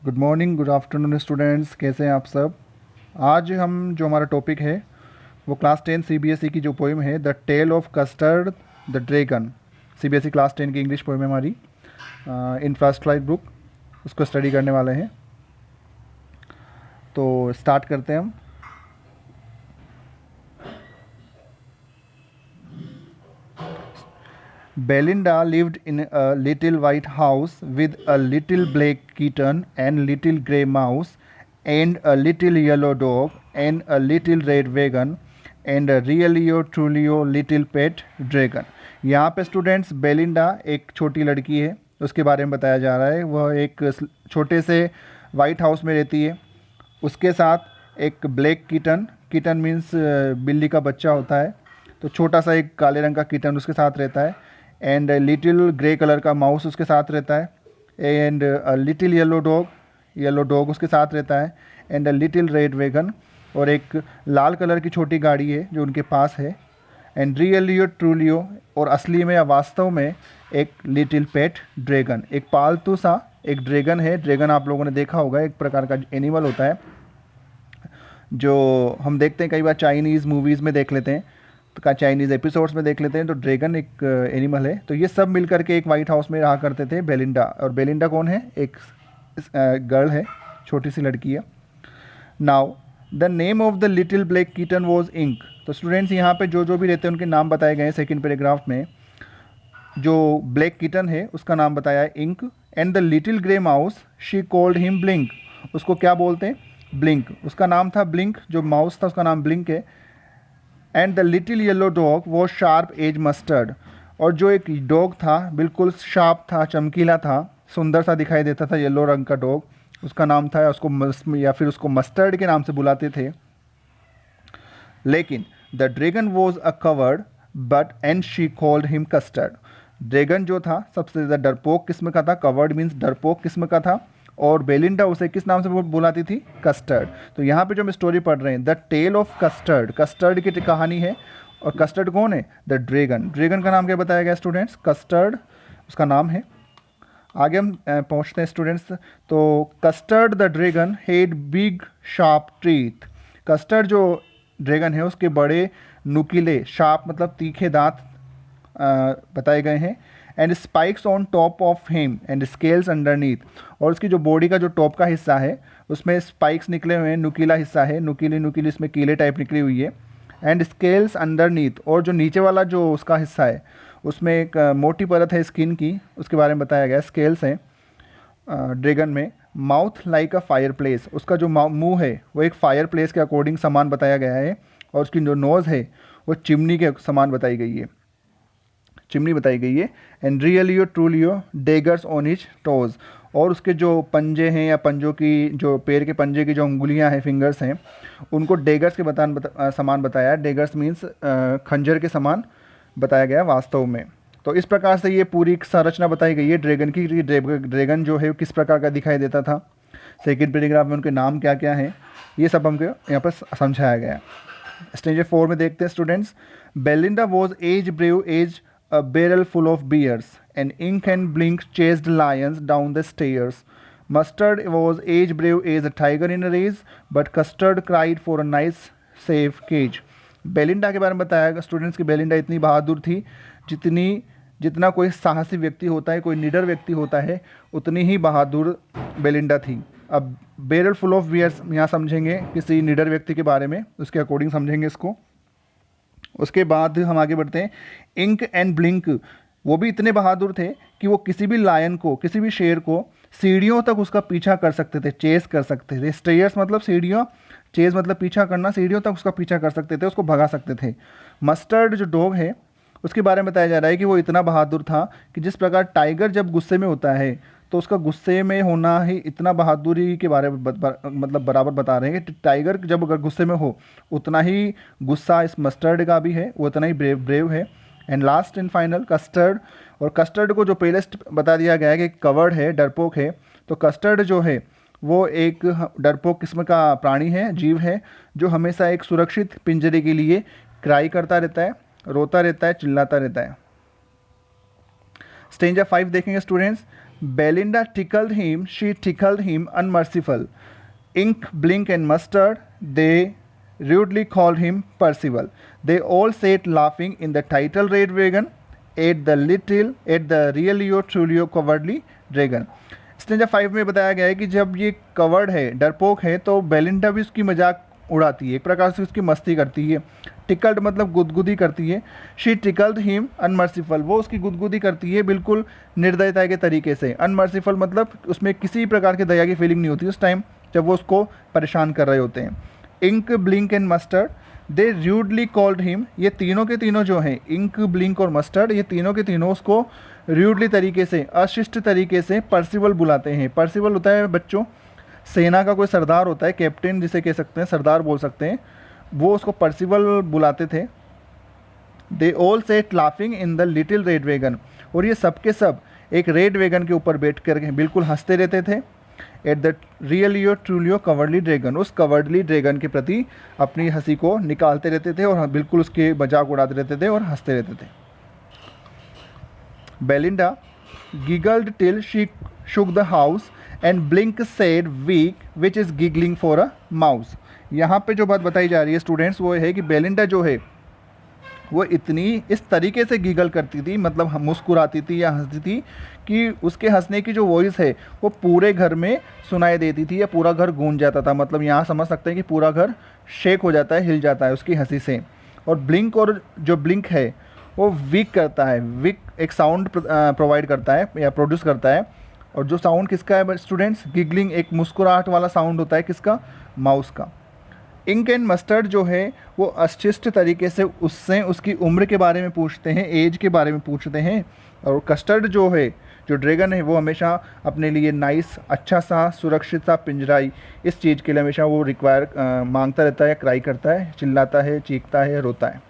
Good morning, good afternoon students. कैसे हैं आप सब। आज हम जो हमारा टॉपिक है वो क्लास 10 सीबीएसई की जो पोएम है the tale of Custard the dragon, CBSE class 10 की इंग्लिश पोएम है हमारी इन फर्स्ट लाइट बुक, उसको स्टडी करने वाले हैं। तो स्टार्ट करते हैं हम। Belinda lived in a little white house with a little black kitten and little grey mouse and a little yellow dog and a little red wagon and a really or truly or little pet dragon। यहाँ पे students Belinda एक छोटी लड़की है, उसके बारे में बताया जा रहा है। वह एक छोटे से वाइट हाउस में रहती है। उसके साथ एक ब्लैक किटन, किटन मीन्स बिल्ली का बच्चा होता है, तो छोटा सा एक काले रंग का किटन उसके साथ रहता है। एंड लिटिल ग्रे कलर का माउस उसके साथ रहता है। एंड लिटिल येलो डॉग उसके साथ रहता है। एंड लिटिल रेड वैगन, और एक लाल कलर की छोटी गाड़ी है जो उनके पास है। एंड रियलियो ट्रूलियो, और असली में या वास्तव में एक लिटिल पेट ड्रैगन, एक पालतू सा एक ड्रैगन है। ड्रैगन आप लोगों ने देखा होगा, एक प्रकार का एनिमल होता है जो हम देखते हैं कई बार चाइनीज़ मूवीज़ में देख लेते हैं, तो का चाइनीज़ एपिसोड्स में देख लेते हैं। तो ड्रैगन एक एनिमल है। तो ये सब मिल करके एक वाइट हाउस में रहा करते थे बेलिंडा। और बेलिंडा कौन है? एक गर्ल है, छोटी सी लड़की है। Now the name of the little black kitten was Ink. तो स्टूडेंट्स यहाँ पे जो जो भी रहते हैं उनके नाम बताए गए हैं सेकेंड पैराग्राफ में। जो ब्लैक किटन है उसका नाम बताया है Ink. And the little grey mouse she called him Blink. उसको क्या बोलते हैं? ब्लिंक। उसका नाम था ब्लिंक, जो माउस था उसका नाम ब्लिंक है। And the little yellow dog वो शार्प एज मस्टर्ड। और जो एक डॉग था बिल्कुल शार्प था, चमकीला था, सुंदर सा दिखाई देता था, येलो रंग का डॉग, उसका नाम था, उसको या फिर उसको मस्टर्ड के नाम से बुलाते थे। लेकिन the dragon was a covered but and she called him custard. Dragon जो था सबसे ज़्यादा डरपोक किस्म का था, कवर्ड मीन्स डरपोक किस्म का था, और बेलिंडा उसे किस नाम से बुलाती थी? कस्टर्ड। तो यहाँ पे जो हम स्टोरी पढ़ रहे हैं the tale of Custard, Custard की कहानी है। और कस्टर्ड कौन है? The dragon. ड्रैगन का नाम क्या बताया गया स्टूडेंट्स? कस्टर्ड उसका नाम है। आगे हम पहुँचते हैं स्टूडेंट्स। तो custard the dragon had big sharp teeth. Custard जो ड्रैगन है उसके बड़े नुकीले, शार्प मतलब तीखे दांत बताए गए हैं। And spikes on top of him and scales underneath. और उसकी जो बॉडी का जो टॉप का हिस्सा है उसमें स्पाइक्स निकले हुए हैं, नुकीला हिस्सा है, नुकीली इसमें कीले टाइप निकली हुई है। एंड स्केल्स अंडरनीथ, और जो नीचे वाला जो उसका हिस्सा है उसमें एक मोटी परत है स्किन की, उसके बारे में बताया गया। स्केल्स हैं ड्रैगन में। Mouth like a fire place, उसका जो मुंह है वो एक फायर प्लेस के अकॉर्डिंग समान बताया गया है। और उसकी जो नोज़ है वो चिमनी के समान बताई गई है, चिमनी बताई गई है। And रियलियो ट्रूलियो daggers on his toes, और उसके जो पंजे हैं या पंजों की जो पैर के पंजे की जो उंगलियां हैं, फिंगर्स हैं, उनको डेगर्स के समान बताया है। डेगर्स मीन्स खंजर के समान बताया गया वास्तव में। तो इस प्रकार से ये पूरी संरचना बताई गई है ड्रैगन की। ड्रैगन जो है किस प्रकार का दिखाई देता था, सेकेंड पैराग्राफ में उनके नाम क्या क्या हैं, ये सब हमको यहाँ पर समझाया गया। स्टेज 4 में देखते हैं students. Belinda was as brave as a barrel full of beers, and ink and blink chased lions down the stairs. Mustard was as brave as a tiger in a race, but Custard cried for a nice safe cage. Belinda के बारे में बताया students की Belinda इतनी बहादुर थी जितना कोई साहसी व्यक्ति होता है, कोई निडर व्यक्ति होता है, उतनी ही बहादुर बेलिंडा थी। अब बैरल फुल ऑफ बियर्स यहाँ समझेंगे किसी निडर व्यक्ति के बारे में, उसके अकॉर्डिंग समझेंगे इसको। उसके बाद हम आगे बढ़ते हैं। इंक एंड ब्लिंक, वो भी इतने बहादुर थे कि वो किसी भी लायन को, किसी भी शेर को सीढ़ियों तक उसका पीछा कर सकते थे, चेस कर सकते थे। स्टेयर्स मतलब सीढ़ियों, चेस मतलब पीछा करना, सीढ़ियों तक उसका पीछा कर सकते थे, उसको भगा सकते थे। मस्टर्ड जो डॉग है उसके बारे में बताया जा रहा है कि वो इतना बहादुर था कि जिस प्रकार टाइगर जब गुस्से में होता है तो उसका गुस्से में होना ही इतना बहादुरी के बारे में मतलब बराबर बता रहे हैं कि टाइगर जब अगर गुस्से में हो उतना ही गुस्सा इस मस्टर्ड का भी है, वो उतना ही ब्रेव है। And last and final custard. और कस्टर्ड को जो पहले बता दिया गया है कि कवर्ड है, डरपोक है, तो कस्टर्ड जो है वो एक डरपोक किस्म का प्राणी है, जीव है, जो हमेशा एक सुरक्षित पिंजरे के लिए क्राई करता रहता है, रोता रहता है, चिल्लाता रहता है। स्टेंजा 5 देखेंगे students. Belinda tickled him, she tickled him unmerciful. Ink, Blink and Mustard, they rudely called him Percival. They all sat laughing in the title Red Dragon at the really or truly or cowardly dragon. Stanza 5 में बताया गया है कि जब ये covered है, डरपोक है, तो बेलिंडा भी उसकी मजाक उड़ाती है, एक प्रकार से उसकी मस्ती करती है. टिकल्ड मतलब गुदगुदी करती है. शी टिकल्ड हिम अनमर्सीफुल, वो उसकी गुदगुदी करती है बिल्कुल निर्दयता के तरीके से. अनमर्सीफुल मतलब उसमें किसी प्रकार की दया की फीलिंग नहीं होती उस टाइम जब वो उसको परेशान कर रहे होते हैं. Ink, Blink and Mustard, they rudely called him, ये तीनों के तीनों जो हैं, इंक, ब्लिंक और मस्टर्ड, ये तीनों के तीनों उसको र्यूडली तरीके से, अशिष्ट तरीके से पर्सिवल बुलाते हैं. पर्सिवल होता है बच्चों सेना का कोई सरदार होता है, कैप्टन जिसे कह सकते हैं, सरदार बोल सकते हैं, वो उसको पर्सिवल बुलाते थे. They all set laughing in the little red wagon, और ये सब के सब एक रेड वैगन के ऊपर बैठ कर बिल्कुल हंसते रहते थे. एट द रियली और ट्रूली कवर्डली ड्रैगन, उस कवर्डली ड्रैगन के प्रति अपनी हंसी को निकालते रहते थे और बिल्कुल उसके मजाक उड़ाते रहते थे और हंसते रहते थे. Belinda giggled till she shook the house and Blink said weak which is giggling for a mouse. यहाँ पे जो बात बताई जा रही है स्टूडेंट्स वो है कि बेलिंडा जो है वो इतनी इस तरीके से गीगल करती थी, मतलब मुस्कुराती थी या हंसती थी कि उसके हंसने की जो वॉइस है वो पूरे घर में सुनाई देती थी या पूरा घर गूंज जाता था. मतलब यहाँ समझ सकते हैं कि पूरा घर शेक हो जाता है, हिल जाता है उसकी हंसी से. और ब्लिंक, और जो ब्लिंक है वो विक करता है, विक एक साउंड प्रोवाइड करता है या प्रोड्यूस करता है. और जो साउंड किसका है स्टूडेंट्स? गिगलिंग, एक मुस्कुराहट वाला साउंड होता है किसका? माउस का. इंक एंड मस्टर्ड जो है वो अशिष्ट तरीके से उससे उसकी उम्र के बारे में पूछते हैं, एज के बारे में पूछते हैं. और कस्टर्ड जो है, जो ड्रैगन है, वो हमेशा अपने लिए नाइस, अच्छा सा, सुरक्षित सा पिंजराई, इस चीज़ के लिए हमेशा वो रिक्वायर मांगता रहता है, क्राई करता है, चिल्लाता है, चीखता है, रोता है.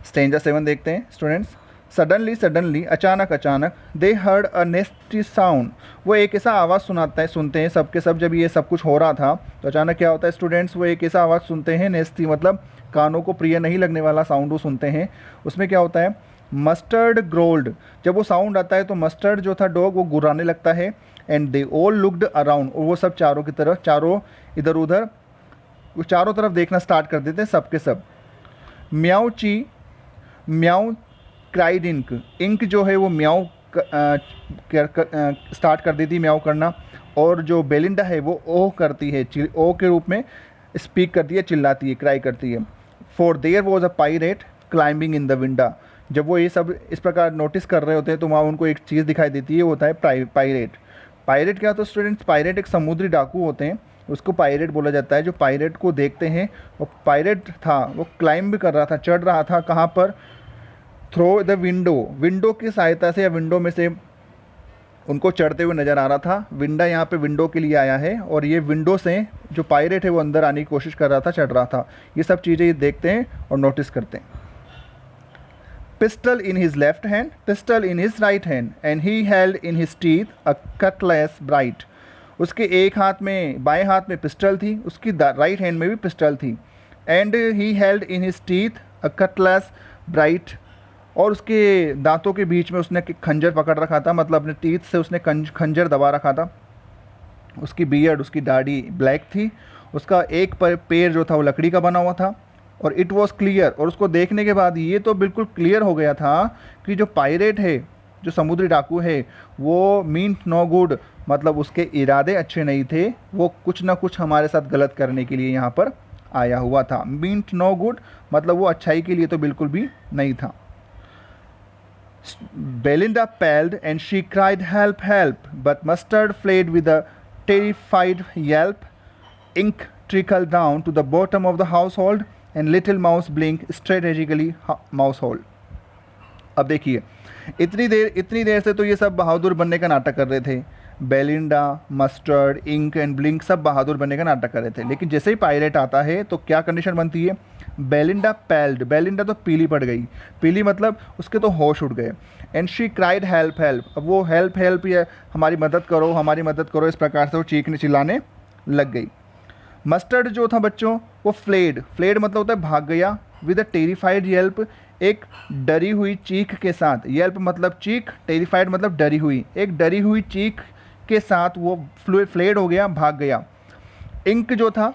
स्टेंजा 7 देखते हैं स्टूडेंट्स. सडनली अचानक दे हर्ड अ नेस्टी साउंड, वो एक ऐसा आवाज़ सुनते हैं सबके सब. जब ये सब कुछ हो रहा था तो अचानक क्या होता है स्टूडेंट्स? वो एक ऐसा आवाज़ सुनते हैं, नेस्टी मतलब कानों को प्रिय नहीं लगने वाला साउंड वो सुनते हैं. उसमें क्या होता है? मस्टर्ड ग्रोल्ड, जब वो साउंड आता है तो मस्टर्ड जो था डॉग वो गुर्राने लगता है. And they all looked around, और वो सब चारों की तरफ, चारों इधर उधर, वो चारों तरफ देखना स्टार्ट कर देते हैं सबके सब. म्याऊ ची म्याऊ क्राइड इंक, इंक जो है वो म्याऊ स्टार्ट कर देती म्याऊ करना. और जो बेलिंडा है वो ओह करती है, ओह के रूप में स्पीक करती है, चिल्लाती है, क्राई करती है. For their was a pirate climbing in the window, जब वो ये सब इस प्रकार नोटिस कर रहे होते हैं तो वहाँ उनको एक चीज़ दिखाई देती है, वो होता है पायरेट. पायरेट क्या होता है स्टूडेंट्स? पायरेट एक समुद्री डाकू होते हैं, उसको पायरेट बोला जाता है. जो पायरेट को देखते हैं, और पायरेट था वो क्लाइंब कर रहा था, चढ़ रहा था, कहाँ पर? थ्रो द विंडो की सहायता से या विंडो में से उनको चढ़ते हुए नज़र आ रहा था. विंडो यहाँ पे विंडो के लिए आया है, और ये विंडो से जो पायरेट है वो अंदर आने की कोशिश कर रहा था, चढ़ रहा था. ये सब चीज़ें ये देखते हैं और नोटिस करते हैं. Pistol in his left hand, pistol in his right hand, and he held in his teeth a Cutlass bright. उसके एक हाथ में, बाएं हाथ में पिस्टल थी, उसकी राइट हैंड में भी पिस्टल थी. And he held in his teeth a Cutlass bright, और उसके दांतों के बीच में उसने खंजर पकड़ रखा था, मतलब अपने टीथ से उसने खंजर दबा रखा था. उसकी बियर्ड, उसकी दाढ़ी ब्लैक थी, उसका एक पैर जो था वो लकड़ी का बना हुआ था. और इट वॉज क्लियर, और उसको देखने के बाद ये तो बिल्कुल क्लियर हो गया था कि जो पायरेट है, जो समुद्री डाकू है, वो मीन्ट नो गुड, मतलब उसके इरादे अच्छे नहीं थे, वो कुछ ना कुछ हमारे साथ गलत करने के लिए यहाँ पर आया हुआ था. मीन्ट नो गुड मतलब वो अच्छाई के लिए तो बिल्कुल भी नहीं था. Belinda paled and she cried, "Help, help!" But Mustard fled with a terrified yelp. Ink trickled down to the bottom of the household, and little mouse blinked strategically mousehole. अब देखिए, इतनी देर से तो ये सब बहादुर बनने का नाटक कर रहे थे. Belinda, Mustard, Ink and Blink सब बहादुर बनने का नाटक कर रहे थे. लेकिन जैसे ही पायरेट आता है तो क्या कंडीशन बनती है? बेलिंडा पैल्ड, बेलिंडा तो पीली पड़ गई, पीली मतलब उसके तो होश उड़ गए. And she cried help help, अब वो हेल्प हेल्प या हमारी मदद करो, हमारी मदद करो, इस प्रकार से वो चीखने चिल्लाने लग गई. मस्टर्ड जो था बच्चों वो फ्लेड मतलब होता है भाग गया, विद अ टेरिफाइड येल्प, एक डरी हुई चीख के साथ, येल्प मतलब चीख, टेरिफाइड मतलब डरी हुई, एक डरी हुई चीख के साथ वो फ्लेड हो गया, भाग गया। इंक जो था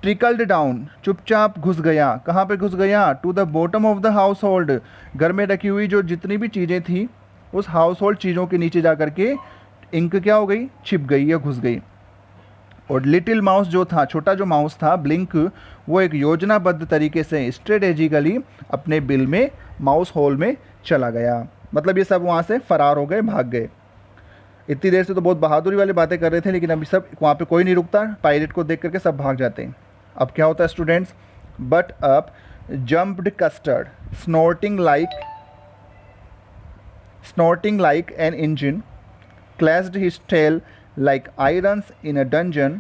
ट्रिकल्ड डाउन, चुपचाप घुस गया। कहाँ पे घुस गया? To the bottom of the household, घर में रखी हुई जो जितनी भी चीज़ें थी उस हाउस होल्ड चीज़ों के नीचे जा कर के इंक क्या हो गई? छिप गई या घुस गई। और लिटिल माउस जो था, छोटा जो माउस था ब्लिंक, वो एक योजनाबद्ध तरीके से स्ट्रेटेजिकली अपने बिल में माउस होल में चला गया। मतलब ये सब वहाँ से फरार हो गए, भाग गए। इतनी देर से तो बहुत बहादुरी वाली बातें कर रहे थे, लेकिन अभी सब वहाँ पे कोई नहीं रुकता, पायरेट को देख करके सब भाग जाते हैं। अब क्या होता है students? But up jumped custard snorting like an engine, clashed his tail like irons in a dungeon,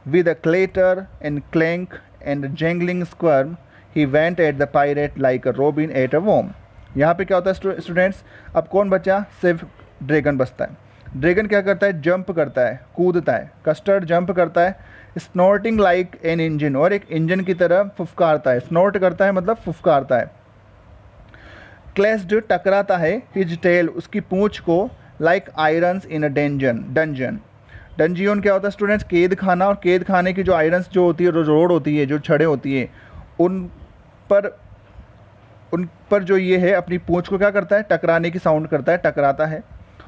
with a clatter and clank and a jangling squirm, he went at the pirate like a robin at a worm. यहाँ पे क्या होता है students? अब कौन बचा? सिर्फ dragon बचता है। ड्रैगन क्या करता है? जंप करता है, कूदता है। कस्टर्ड जंप करता है, स्नॉर्टिंग लाइक एन इंजन, और एक इंजन की तरह फुफकारता है। स्नॉर्ट करता है मतलब फुफकारता है। क्लेस्ड टकराता है, हिज टेल उसकी पूंछ को, लाइक आयरन्स इन अ डंजन। डंजियन क्या होता है स्टूडेंट्स? कैद खाना। और कैद खाने की जो आयरन्स जो होती है, जो रोड होती है, जो छड़ें होती है, उन पर जो ये है अपनी पूंछ को क्या करता है? टकराने की साउंड करता है, टकराता है।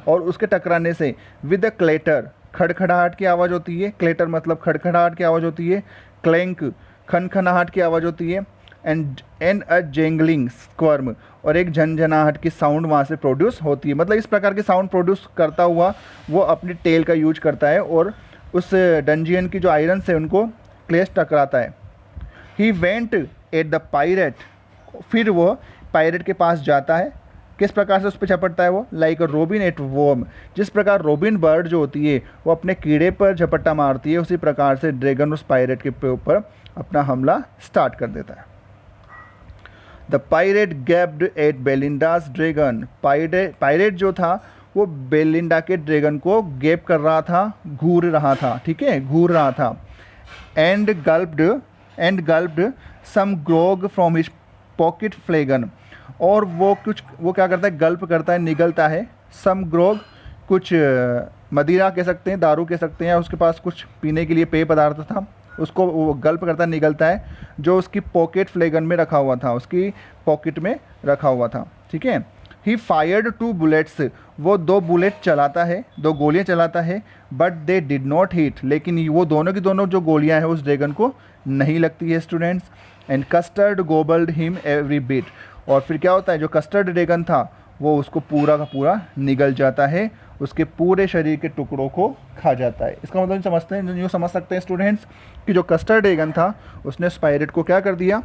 और उसके टकराने से विद अ क्लेटर, खड़खड़ाहट की आवाज़ होती है। क्लेटर मतलब खड़खड़ाहट की आवाज़ होती है। क्लैंक खनखनाहट की आवाज़ होती है। एंड अ जेंगलिंग स्क्वर्म, और एक झनझनाहट की साउंड वहाँ से प्रोड्यूस होती है। मतलब इस प्रकार की साउंड प्रोड्यूस करता हुआ वो अपनी टेल का यूज करता है और उस डंजियन की जो आयरन से उनको क्लेश टकराता है। He went at the pirate, फिर वो पायरेट के पास जाता है। किस प्रकार से उस पर झपटता है वो? लाइक रोबिन एट वोम, जिस प्रकार रोबिन बर्ड जो होती है वो अपने कीड़े पर झपट्टा मारती है, उसी प्रकार से ड्रैगन उस पायरेट के ऊपर अपना हमला स्टार्ट कर देता है। The pirate gaped at Belinda's dragon, pirate जो था वो बेलिंडा के ड्रैगन को गैप कर रहा था, घूर रहा था, ठीक है, घूर रहा था। And gulped some grog from his pocket flagon, और वो क्या करता है? गल्प करता है, निगलता है। सम ग्रोग, कुछ मदिरा कह सकते हैं, दारू कह सकते हैं, या उसके पास कुछ पीने के लिए पेय पदार्थ था, उसको वो गल्प करता है, निगलता है, जो उसकी पॉकेट फ्लेगन में रखा हुआ था, उसकी पॉकेट में रखा हुआ था, ठीक है। ही फायर्ड 2 बुलेट्स, वो 2 बुलेट चलाता है, 2 गोलियां चलाता है। But they did not hit, लेकिन वो दोनों की दोनों जो गोलियां हैं उस ड्रैगन को नहीं लगती है students. And Custard gobbled him every bit, और फिर क्या होता है? जो कस्टर्ड ड्रैगन था वो उसको पूरा का पूरा निगल जाता है, उसके पूरे शरीर के टुकड़ों को खा जाता है। इसका मतलब समझते हैं, यूँ समझ सकते हैं स्टूडेंट्स कि जो कस्टर्ड ड्रैगन था उसने उस पायरेट को क्या कर दिया?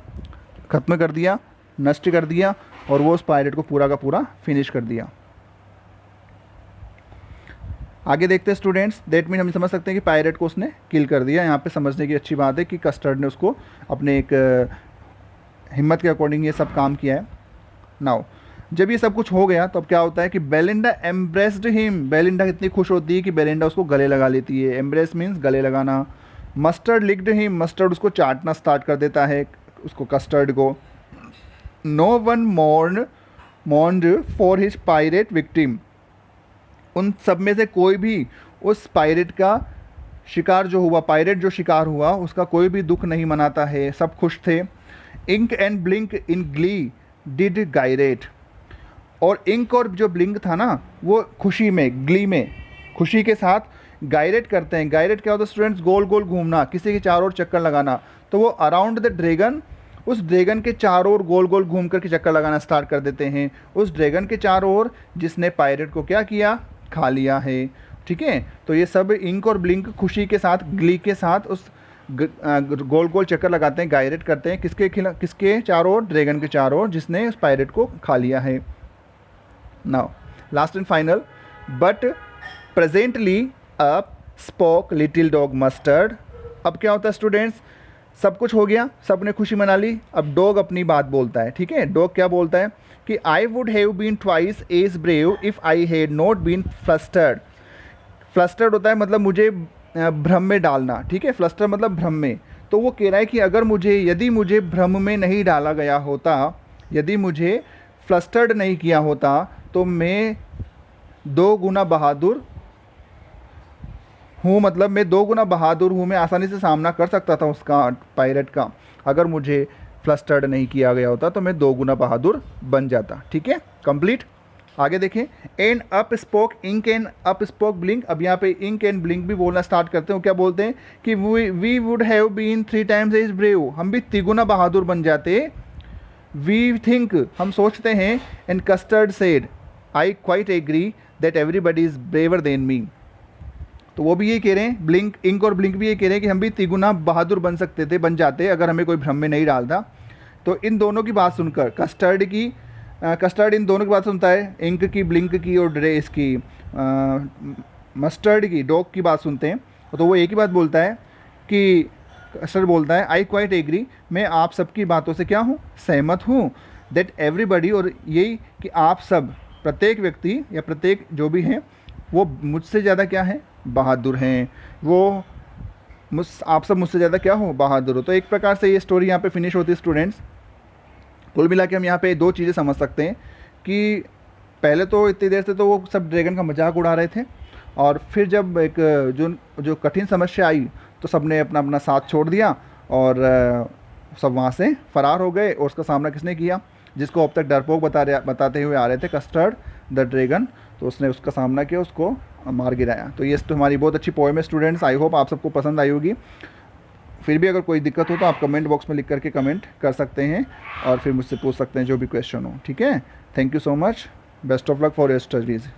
ख़त्म कर दिया, नष्ट कर दिया, और वो उस पायरेट को पूरा का पूरा फिनिश कर दिया। आगे देखते हैं स्टूडेंट्स। दैट मीन हम समझ सकते हैं कि पायरेट को उसने किल कर दिया। यहाँ पे समझने की अच्छी बात है कि कस्टर्ड ने उसको अपने एक हिम्मत के अकॉर्डिंग ये सब काम किया है। नाउ जब ये सब कुछ हो गया तो अब क्या होता है कि बेलिंडा एम्ब्रेस्ड हिम, बेलिंडा इतनी खुश होती है कि बेलिंडा उसको गले लगा लेती है। एम्ब्रेस मीन्स गले लगाना। मस्टर्ड लिक्ड हिम, मस्टर्ड उसको चाटना स्टार्ट कर देता है, उसको कस्टर्ड को। No one mourned for his pirate victim, उन सब में से कोई भी उस पायरेट का शिकार जो हुआ, पायरेट जो शिकार हुआ उसका कोई भी दुख नहीं मनाता है, सब खुश थे। Ink and Blink in glee did gyrate, और इंक और जो ब्लिंक था ना वो खुशी में, ग्ली में, खुशी के साथ गायरेट करते हैं। गायरेट क्या होता है स्टूडेंट्स? गोल गोल घूमना, किसी के चारों ओर चक्कर लगाना। तो वो अराउंड द ड्रैगन, उस ड्रैगन के चारों ओर गोल गोल घूम करके चक्कर लगाना स्टार्ट कर देते हैं, उस ड्रैगन के चारों ओर जिसने पायरेट को क्या किया? खा लिया है, ठीक है। तो ये सब इंक और ब्लिंक खुशी के साथ, ग्ली के साथ उस गोल गोल चक्कर लगाते हैं, गायरेट करते हैं। किसके चारों ओर? ड्रैगन के चारों ओर, जिसने उस पायरेट को खा लिया है। Now last and final, but presently up spoke little dog mustard. अब क्या होता है स्टूडेंट्स? सब कुछ हो गया, सब ने खुशी मना ली, अब डॉग अपनी बात बोलता है, ठीक है। डॉग क्या बोलता है कि I would have been twice as brave if I had not been flustered. Flustered होता है मतलब मुझे भ्रम में डालना, ठीक है। फ्लस्टर मतलब भ्रम में। तो वो कह रहा है कि अगर यदि मुझे भ्रम में नहीं डाला गया होता, यदि मुझे फ्लस्टर्ड नहीं किया होता, तो मैं 2 गुना बहादुर हूँ, मतलब मैं 2 गुना बहादुर हूँ, मैं आसानी से सामना कर सकता था उसका, पायरेट का। अगर मुझे फ्लस्टर्ड नहीं किया गया होता तो मैं 2 गुना बहादुर बन जाता। ठीक है, कंप्लीट। आगे देखें, and up spoke Ink and up spoke Blink. अब यहाँ पे इंक एंड ब्लिंक भी बोलना स्टार्ट करते हैं। क्या बोलते हैं कि we would have been 3 times as brave, हम भी 3 गुना बहादुर बन जाते। वी थिंक, हम सोचते हैं। And Custard said, I quite agree that everybody is braver than me. तो वो भी ये कह रहे हैं, ब्लिंक, इंक और ब्लिंक भी ये कह रहे हैं कि हम भी 3 गुना बहादुर बन सकते थे, बन जाते अगर हमें कोई भ्रम में नहीं डालता। तो इन दोनों की बात सुनकर कस्टर्ड इन दोनों की बात सुनता है, इंक की, ब्लिंक की और ड्रेस की, मस्टर्ड की, डॉग की बात सुनते हैं। तो वो एक ही बात बोलता है कि कस्टर्ड बोलता है, आई क्वाइट एग्री, मैं आप सबकी बातों से क्या हूँ, सहमत हूँ। दैट एवरीबडी, और यही कि आप सब, प्रत्येक व्यक्ति या प्रत्येक जो भी हैं, वो मुझसे ज़्यादा क्या है, बहादुर हैं। वो आप सब मुझसे ज़्यादा क्या हो, बहादुर हो। तो एक प्रकार से ये स्टोरी यहाँ पे फिनिश होती है स्टूडेंट्स। कुल मिला के हम यहाँ पे 2 चीज़ें समझ सकते हैं कि पहले तो इतनी देर से तो वो सब ड्रैगन का मजाक उड़ा रहे थे, और फिर जब एक जो कठिन समस्या आई तो सब ने अपना अपना साथ छोड़ दिया और सब वहाँ से फरार हो गए। और उसका सामना किसने किया, जिसको अब तक डरपोक बताते हुए आ रहे थे, कस्टर्ड द ड्रैगन, तो उसने उसका सामना किया, उसको मार गिराया। तो ये हमारी बहुत अच्छी पोएम है स्टूडेंट्स। आई होप आप सबको पसंद आई होगी। फिर भी अगर कोई दिक्कत हो तो आप कमेंट बॉक्स में लिख करके कमेंट कर सकते हैं और फिर मुझसे पूछ सकते हैं जो भी क्वेश्चन हो। ठीक है, thank you so much, best of luck for your studies.